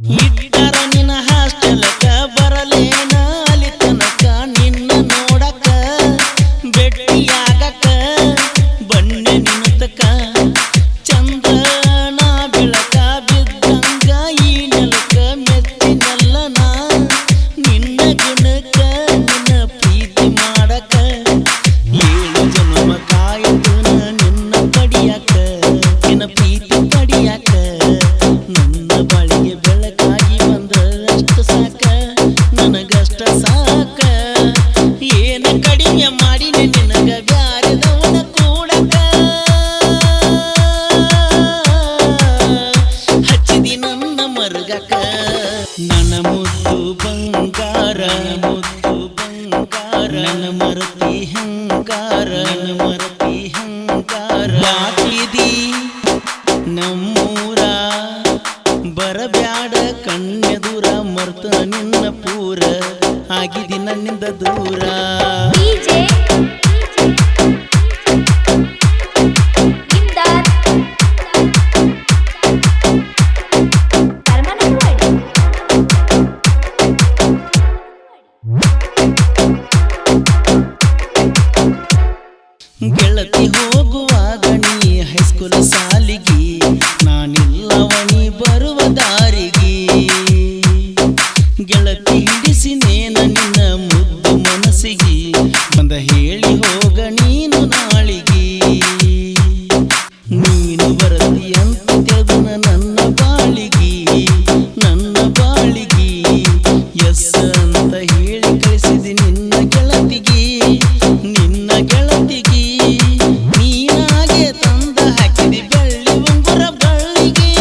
ಇಟ್ಟರ ನಿನ್ನ ಹಾಸ್ಟೆಲಕ ಬರಲೇನ ಅಲ್ಲಿ ತನಕ ನಿನ್ನ ನೋಡಕ ಭೇಟಿಯಾಗಕ ಬನ್ನಿ ನಿನ್ನತಕ ಚಂದ್ರನ ಬೆಳಕ ಬಿದ್ದಂಗ ಈ ನೆಲಕ ಮೆಚ್ಚಿನಲ್ಲನ ನಿನ್ನ ಗುಣಕ ನಿನ್ನ ಪ್ರೀತಿ ಮಾಡಕ ಏಳು ಜನ್ಮ ಕಾಯ್ತನ ನಿನ್ನ ಪಡಿಯಾಕ ನಿನ್ನ ಪ್ರೀತಿ ಪಡಿಯಾಕ ನನ್ನ ಬಾಳಿಗೆ ಬೆಳಕಾಗಿ ಬಂದ್ರ ಅಷ್ಟ ಸಾಕ ನನಗಷ್ಟ ಸಾಕ ಏನ ಕಡಿಮೆ ಮಾಡಿನಿ ನಿನಗ ಬ್ಯಾರೆದವನ ಕೂಡಕ ಹಚ್ಚಿದಿ ನನ್ನ ಮರುಗಕ ನನ್ನ ಮುದ್ದು ಬಂಗಾರ ನನ್ನ ಮರತಿ ಹಂಕಾರ ಬಾಟ್ಲಿದಿ ನಮ್ಮೂರ ಬರಬ್ಯಾಡ ಕಣ್ಣೆದುರ ಮರ್ತ ನಿನ್ನ ಪೂರ ಆಗಿದಿ ನನ್ನಿಂದ ದೂರ ಗೆಳತಿ ಹೋಗುವಾಗ ನೀ ಹೈಸ್ಕೂಲ್ ಸಾಲಿಗಿ ನಾನಿಲ್ಲವನಿ ಬರುವ ದಾರಿಗೆ ಗೆಳತಿ ಹಿಡಿಸಿನೇನ ನಿನ್ನ ಮುದ್ದು ಮನಸ್ಸಿಗೆ ಬಂದ ಹೇಳಿ ಹೋಗ ನೀನು ನಾಳಿಗೆ ನೀನು ಬರತಿ ಅಂತ ತಿಳಿದನ ನನ್ನ ಬಾಳಿಗೆ ಎಸ್ ಅಂತ ಹೇಳಿ ಕಳಿಸಿದಿ ನಿನ್ನ ಗೆಳತಿಗೆ ನೀನಾಗೆ ತಂದ ಹಾಕಿದಿ ಬೆಳ್ಳಿ ಉಂಗುರ ಬಳ್ಳಿಗೆ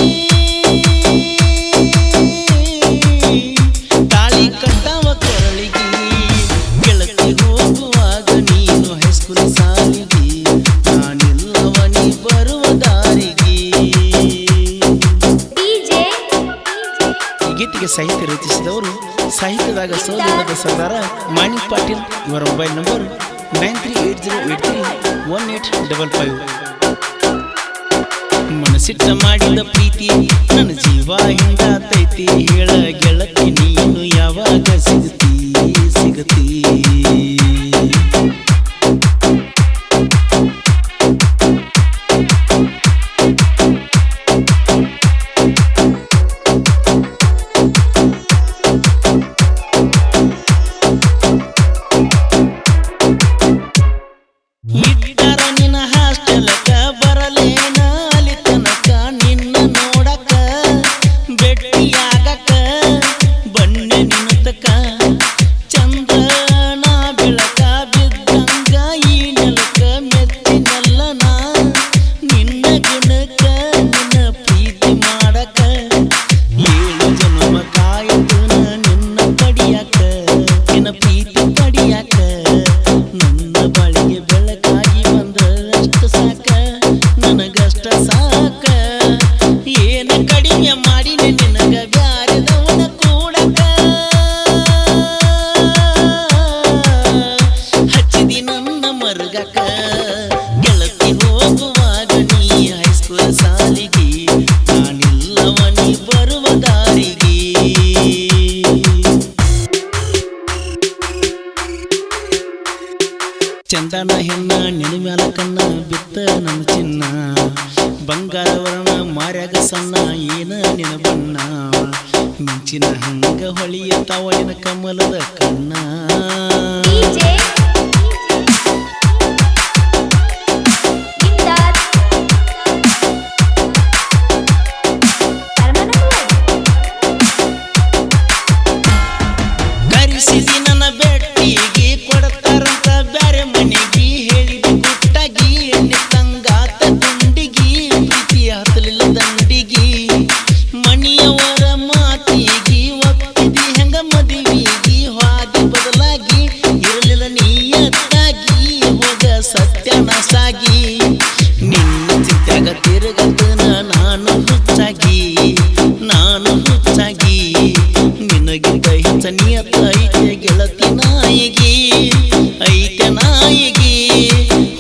ತಾಳಿ ಕಟ್ಟವ ಕೊರಳಿಗೆ ಗೆಳತಿ ಹೋಗುವಾಗ ನೀನು ಹೈಸ್ಕೂಲ್ ಸಾಲಿಗೆ ನಾನಿಲ್ಲವನಿ ಬರುವ ದಾರಿಗೆ ಈ ಗೀತೆಗೆ ಸಾಹಿತ್ಯ ರಚಿಸಿದವರು ಸಾಹಿತ್ಯದಾಗ ಸೋಲಿಲ್ಲದ ಸರ್ದಾರ ಮಾಣಿಕ್ ಪಾಟೀಲ್. ಇವರ ಮೊಬೈಲ್ ನಂಬರ್ 9380831855. ಮನಸ್ಸಿಟ್ಟ ಮಾಡಿದ ಪ್ರೀತಿ ನನ್ನ ಜೀವ ಹಿಂಗಾತೈತಿ ಹೇಳ ಗೆಳತಿ ನೀನು ಯಾವಾಗ ಸಿಗತಿ ಇಟ್ಟರ ನಿನ್ನ ಹಾಸ್ಟೆಲಕ ಬರಲೇನ ಅಲ್ಲಿ ತನಕ ನಿನ್ನ ನೋಡಕ ಭೇಟಿಯಾಗಕ ಬನ್ನಿ ನಿನ್ನತಕ ಚಂದ್ರನ ಬೆಳಕ ಬಿದ್ದಂಗ ಈ ನೆಲಕ ಮೆಚ್ಚಿನಲ್ಲನ ನಿನ್ನ ಗುಣಕ ನಿನ್ನ ಪ್ರೀತಿ ಮಾಡಕ ಏಳು ಜನ್ಮ ಕಾಯ್ತನ ನಿನ್ನ ಪಡಿಯಾಕ ನಿನ್ನ ಪ್ರೀತಿ ಪಡಿಯಾಕ ನನ್ನ ಬಾಳಿಗೆ ಬೆಳಕಾಗಿ ಬಂದ್ರ ಅಷ್ಟ ಸಾಕ ನನಗಷ್ಟ ಸಾಕ ಏನ ಕಡಿಮೆ ಮಾಡಿನಿ ನಿನಗ ಬ್ಯಾರೆದವನ ಕೂಡಕ ಹಚ್ಚಿದಿ ನನ್ನ ಮರುಗಕ ಗೆಳತಿ ಹೋಗುವಾಗ ನೀ ಹೈಸ್ಕೂಲ್ ಸಾಲಿಗೆ ನಾನಿಲ್ಲವನಿ ಬರುವ ದಾರಿಗೆ ಚಂದನ ಹೆಣ್ಣ ನಿನ್ನ ಮ್ಯಾಲ ಕಣ್ಣ ಬಿತ್ತ ನನ್ನ ಚಿನ್ನ ಬಂಗಾರ ವರ್ಣ ಮಾರ್ಯಾಗ ಸಣ್ಣ ಏನ ನಿನ ಬಣ್ಣ ಮಿಂಚಿನ ಹಂಗ ಹೊಳಿಯತಾವ ನಿನ ಕಮಲದ ಕಣ್ಣ ಕರಿಸಿದಿ ನನ್ನ ಬೆಟ್ಟಿಗೆ ಕೊಡ್ತಾರಂತ ಬ್ಯಾರೆ ಮನೆಗೆ ಹೇಳಿದಿ ಗುಟ್ಟಾಗಿ ಎಣ್ಣೆ ತಂಗಾತ ಗುಂಡಿಗಿ ಪ್ರೀತಿ ಹತ್ತಲಿಲ್ಲ ದಂಡಿಗಿ ಮಣಿಯವರ ಮಾತಿಗೆ ಒಪ್ಪಿದಿ ಹೆಂಗ ಮದುವಿಗಿ ಹಾದಿ ಬದಲಾಗಿ ಇರಲಿಲ್ಲ ನೀಯತ್ತಾಗಿ ಹೋಗ ಸತ್ಯನಾಸಾಗಿ ನಿನ್ನ ಚಿಂತ್ಯಾಗ ತಿರುಗತನ ನಾನು ಹುಚ್ಚಾಗಿ ನಿನಗಿಂತ ಹೆಚ್ಚ ನಿಯತ್ತ ಐತೆ ಗೆಳತಿ ನಾಯಿಗಿ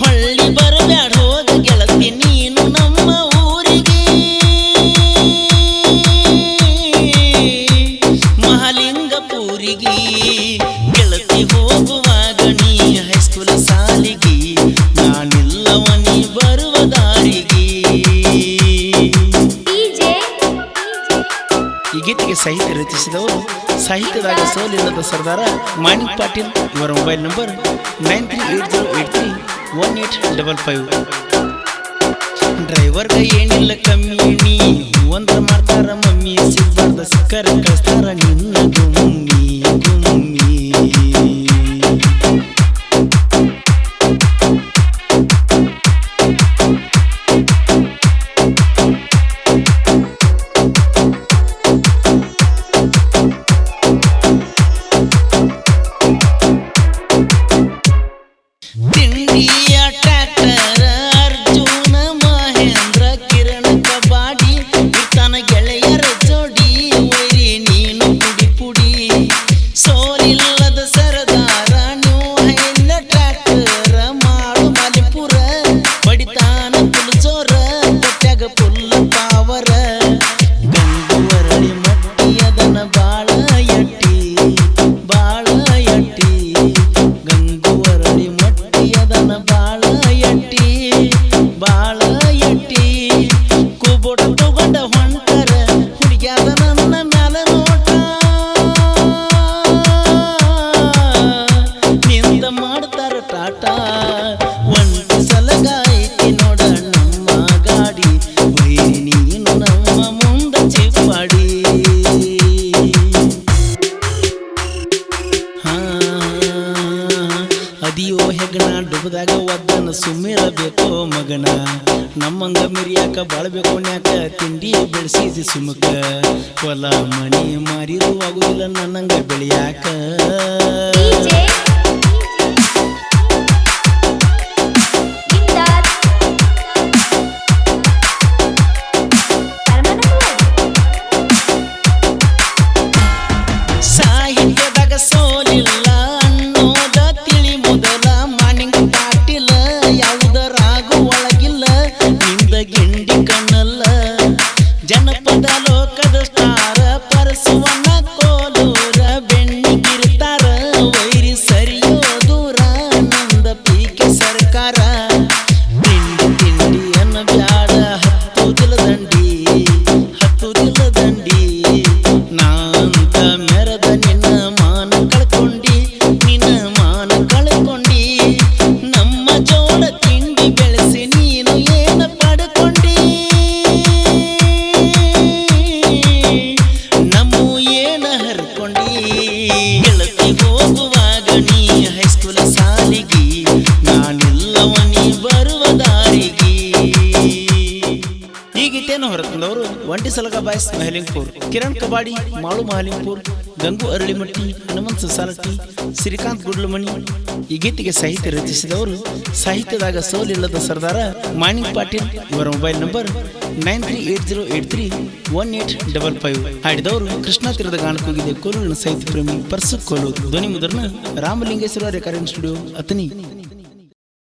ಹೊಳ್ಳಿ ಬರಬ್ಯಾಡ ಹೋಗ ಗೆಳತಿ ನೀನು ನಮ್ಮ ಊರಿಗೆ ಈ ಗೀತೆಗೆ ಸಾಹಿತ್ಯ ರಚಿಸಿದವರು ಸಾಹಿತ್ಯದಾಗ ಸೋಲಿಲ್ಲದ ಸರ್ದಾರ ಮಾಣಿಕ್ ಪಾಟೀಲ್. ಇವರ ಮೊಬೈಲ್ ನಂಬರ್ 9380831855. ಡ್ರೈವರ್ಗ ಏನಿಲ್ಲ ಕಮ್ಮಿ, ನೀ ಒಂದ್ರ ಮಾಡ್ತಾರ ಮಮ್ಮಿ, ಸಿಗ್ಬಾರ್ದ ಸಿಕ್ಕರ ಕಳಿಸ್ತಾರ ನಿನ್ನ ಗುಮ್ಮಿ ಗುಮ್ಮಿ. ತಿಂಡಿಯ ಟ್ರ್ಯಾಕ್ಟರ್ ಅರ್ಜುನ ಮಹೇಂದ್ರ ಕಿರಣ ಕಬಾಡಿ ಇರ್ತಾನ ಗೆಳೆಯರ ಜೋಡಿ, ವೈರಿ ನೀನು ಪುಡಿ ಪುಡಿ. ಸೋಲಿಲ್ಲದ ಸರದಾರ ನ್ಯೂ ಹೈಂದ ಟ್ರ್ಯಾಕ್ಟರ್ ಮಾಡು ಮಾಲಿಪುರ, ಬಡಿತಾನ ಫುಲ್ ಜೋರ ಕೊಟ್ಟಾಗ ಫುಲ್ ಪಾವರ. ಗಂಗುವರಳಿ ಮಟ್ಟಿಯದನ ಬಾಳ ಎಟ್ಟಿ ಬಾಳ ಎಟ್ಟಿ, ಗಂಗುವರಳಿ ಮಟ್ಟಿಯದನ ಬಾಳ ಎಟ್ಟಿ ಬಾಳ ಎಟ್ಟಿ. ಕೂಬೋಟ ತಗೊಂಡ ಹೊಂಟರ ಹುಡುಗ್ಯಾದ ನನ್ನ ಮ್ಯಾಲ ನೋಟ, ನಿಂದ ಮಾಡ್ತಾರ ಟಾಟಾ. ಒಂದು ಸಲಗ ಐತಿ ನೋಡ ನಮ್ಮ ಗಾಡಿ, ವೈರಿ ನೀನು ನಮ್ಮ ಮುಂದ ಚಿಪ್ಪಾಡಿ. ಅದಿಯೋ ಹೆಗಣ ಡುಬದಾಗ ಒದ್ದನ ಸುಮ್ಮಿರಬೇಕೋ ಮಗನ, ನಮ್ಮಂಗ ಮಿರಿಯಾಕ ಬಾಳ್ಬೇಕು ನ್ಯಾಕ ತಿಂಡಿ ಬೆಳೆಸಿದಿ ಸುಮಕ. ಹೊಲ ಮನಿ ಮಾರಿರು ಆಗುದಿಲ್ಲ ನನ್ನಂಗ ಬೆಳೆಯಾಕ. ಸಾಹಿತ್ಯದಾಗ ಸೋಲಿಲ್ಲ ಅನ್ನೋದ ತಿಳಿ ಮೊದಲ, ಮಾಣಿಕ್ ಪಾಟೀಲ ಯಾವುದರಾಗು ಒಳಗಿಲ್ಲ ನಿಂದ ಗಿಂಡಿ ಕಣ್ಣಲ್ಲ. ಜನಪದ ಲೋಕದ ಸ್ಟಾರ ಪರಸುವನ ಕೋಲೂರ ಬೆಣ್ಣಿಗಿರ್ತಾರ, ವೈರಿ ಸರಿಯೋ ದೂರ ನಂದ ಪೀಕೆ ಸರ್ಕಾರ. ತಿಂಡಿ ತಿಂಡಿ ಅನ್ನ ಬ್ಯಾಡ ಹತ್ತುದಿಲ್ಲ ದಂಡಿ ಹತ್ತುದಿಲ್ಲ ದಂಡಿ, ನಾಂತ ಮೆರದ ನಿನ್ನ ಮಾನ ಕಳ್ಕೊಂಡಿ ನಿನ್ನ ಮಾನ ಕಳ್ಕೊಂಡಿ. ನಮ್ಮ ಜೋಳ ತಿಂಡಿ ಬೆಳೆಸಿ ನೀನು ಏನ ಪಡ್ಕೊಂಡಿ, ನಮ್ಮ ಏನ ಹರ್ಕೊಂಡಿ. ಗೆಳತಿ ಹೋಗುವಾಗ ನೀ ಹೈಸ್ಕೂಲ ಸಾಲಿಗಿ, ನಾನಿಲ್ಲವ ನೀ ಬರುವ ದಾರಿಗೆ. ಈ ಗೀತೆಯನ್ನು ಹೊರತಂದವರು ಒಂಟಿ ಸಲಗ ಬಾಯ್ಸ್ ಮಹಲಿಂಗ್ಪುರ್, ಕಿರಣ್ ಕಬಾಡಿ ಮಾಳು ಮಹಲಿಂಗ್ಪುರ್, ಗಂಗು ಅರಳಿಮಟ್ಟಿ, ಹನುಮಂತ ಸಾಲಟ್ಟಿ, ಶ್ರೀಕಾಂತ್ ಗುಡ್ಲಮಣಿ. ಈ ಗೀತೆಗೆ ಸಾಹಿತ್ಯ ರಚಿಸಿದವರು ಸಾಹಿತ್ಯದಾಗ ಸೋಲಿಲ್ಲದ ಸರ್ದಾರ ಮಾಣಿಕ್ ಪಾಟೀಲ್. ಇವರ ಮೊಬೈಲ್ ನಂಬರ್ 9380831855. ಹಾಡಿದವರು ಕೃಷ್ಣಾ ತೀರದ ಗಾಣಕೋಗಿದೆ ಕೋಲೂರಿನ ಸಾಹಿತ್ಯ ಪ್ರೇಮಿ ಪರ್ಸು ಕೋಲು. ಧ್ವನಿ ಮುದ್ರಣ ರಾಮಲಿಂಗೇಶ್ವರ ರೆಕಾರ್ಡಿಂಗ್ ಸ್ಟುಡಿಯೋ ಅತನಿ.